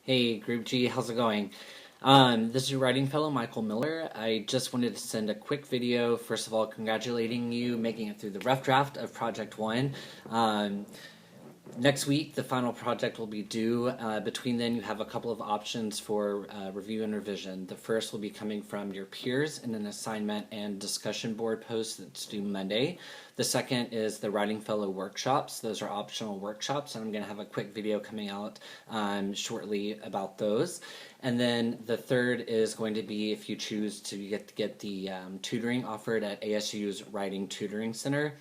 Hey, Group G, how's it going? This is your writing fellow, Michael Miller. I just wanted to send a quick video, first of all, congratulating you making it through the rough draft of Project One. Um, Next week, the final project will be due. Between then, you have a couple of options for review and revision. The first will be coming from your peers in an assignment and discussion board post that's due Monday. The second is the Writing Fellow workshops. Those are optional workshops, and I'm going to have a quick video coming out shortly about those. And then the third is going to be if you choose to get the tutoring offered at ASU's Writing Tutoring Center.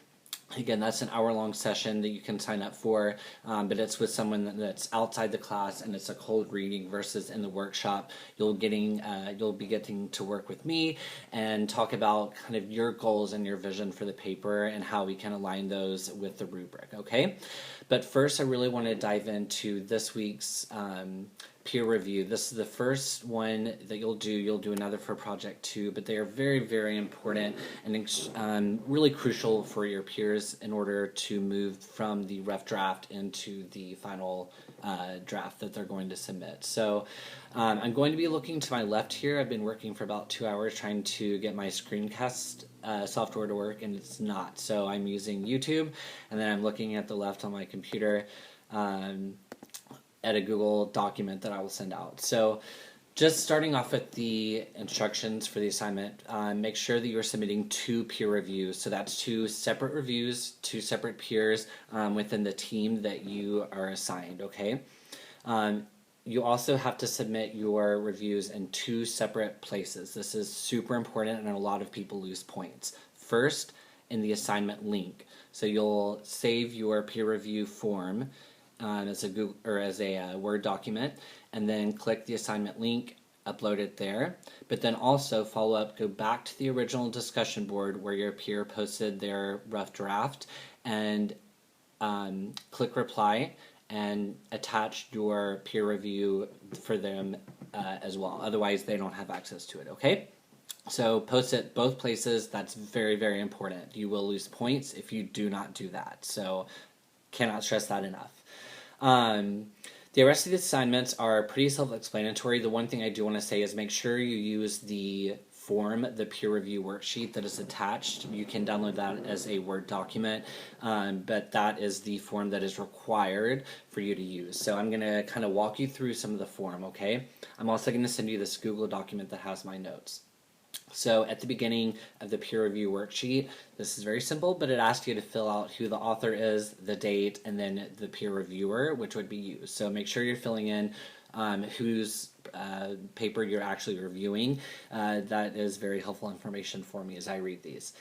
Again, that's an hour-long session that you can sign up for, but it's with someone that's outside the class, and it's a cold reading versus in the workshop. You'll be getting to work with me and talk about kind of your goals and your vision for the paper and how we can align those with the rubric. Okay, but first, I really want to dive into this week's peer review. This is the first one that you'll do. You'll do another for Project 2, but they are very, very important and really crucial for your peers in order to move from the rough draft into the final draft that they're going to submit. So I'm going to be looking to my left here. I've been working for about 2 hours trying to get my screencast software to work, and it's not. So I'm using YouTube, and then I'm looking at the left on my computer at a Google document that I will send out. So just starting off with the instructions for the assignment, make sure that you're submitting 2 peer reviews. So that's 2 separate reviews, 2 separate peers within the team that you are assigned, okay? You also have to submit your reviews in 2 separate places. This is super important, and a lot of people lose points. First, in the assignment link. So you'll save your peer review form as a Google or as a Word document, and then click the assignment link, upload it there. But then also follow up, go back to the original discussion board where your peer posted their rough draft, and click reply and attach your peer review for them as well. Otherwise, they don't have access to it. Okay. So post it both places. That's very, very important. You will lose points if you do not do that. So cannot stress that enough. The rest of the assignments are pretty self-explanatory. The one thing I do want to say is make sure you use the form, the peer review worksheet that is attached. You can download that as a Word document, but that is the form that is required for you to use. So I'm going to kind of walk you through some of the form, okay? I'm also going to send you this Google document that has my notes. So at the beginning of the peer review worksheet, this is very simple, but it asks you to fill out who the author is, the date, and then the peer reviewer, which would be you. So make sure you're filling in whose paper you're actually reviewing. That is very helpful information for me as I read these.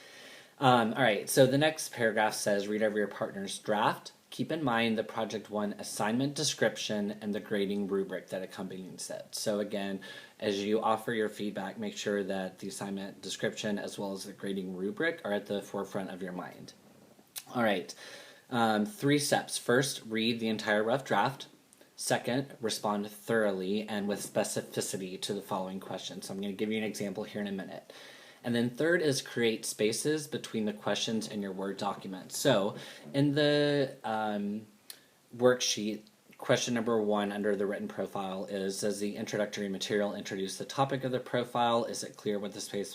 All right, so the next paragraph says, read over your partner's draft. Keep in mind the Project 1 assignment description and the grading rubric that accompanies it. So again, as you offer your feedback, make sure that the assignment description as well as the grading rubric are at the forefront of your mind. All right, 3 steps. First, read the entire rough draft. Second, respond thoroughly and with specificity to the following questions. So I'm going to give you an example here in a minute. And then third is create spaces between the questions in your Word document. So in the worksheet, question number 1 under the written profile is, does the introductory material introduce the topic of the profile? Is it clear what the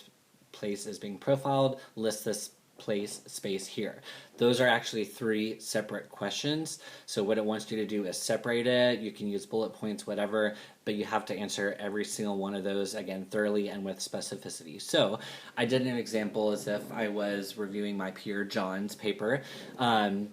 place is being profiled? List this space here. Those are actually 3 separate questions. So what it wants you to do is separate it. You can use bullet points, whatever, but you have to answer every single one of those, again, thoroughly and with specificity. So I did an example as if I was reviewing my peer John's paper. And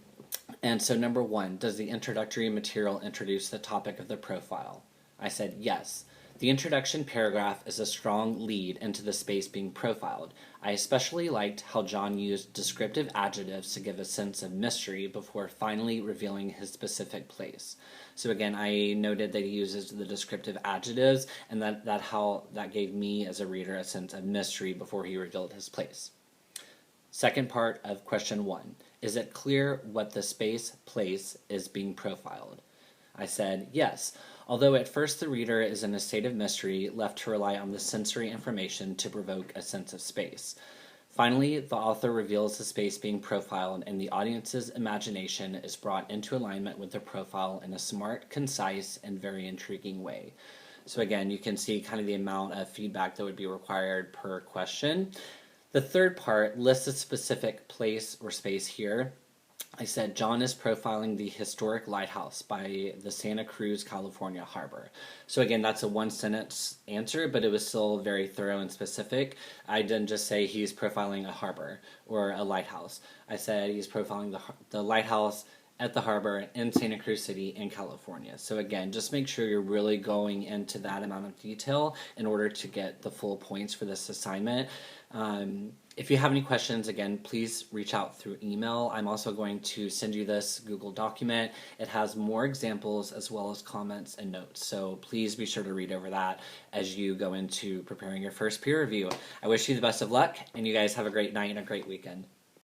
so number 1, does the introductory material introduce the topic of the profile? I said yes. The introduction paragraph is a strong lead into the space being profiled. I especially liked how John used descriptive adjectives to give a sense of mystery before finally revealing his specific place. So again, I noted that he uses the descriptive adjectives, and that gave me as a reader a sense of mystery before he revealed his place. Second part of question 1. Is it clear what the place is being profiled? I said yes. Although at first the reader is in a state of mystery, left to rely on the sensory information to provoke a sense of space. Finally, the author reveals the space being profiled, and the audience's imagination is brought into alignment with the profile in a smart, concise, and very intriguing way. So again, you can see kind of the amount of feedback that would be required per question. The third part lists a specific place or space here. I said John is profiling the historic lighthouse by the Santa Cruz, California harbor. So again, that's a one sentence answer, but it was still very thorough and specific. I didn't just say he's profiling a harbor or a lighthouse. I said he's profiling the lighthouse at the harbor in Santa Cruz City in California. So again, just make sure you're really going into that amount of detail in order to get the full points for this assignment. If you have any questions, again, please reach out through email. I'm also going to send you this Google document. It has more examples as well as comments and notes. So please be sure to read over that as you go into preparing your first peer review. I wish you the best of luck, and you guys have a great night and a great weekend.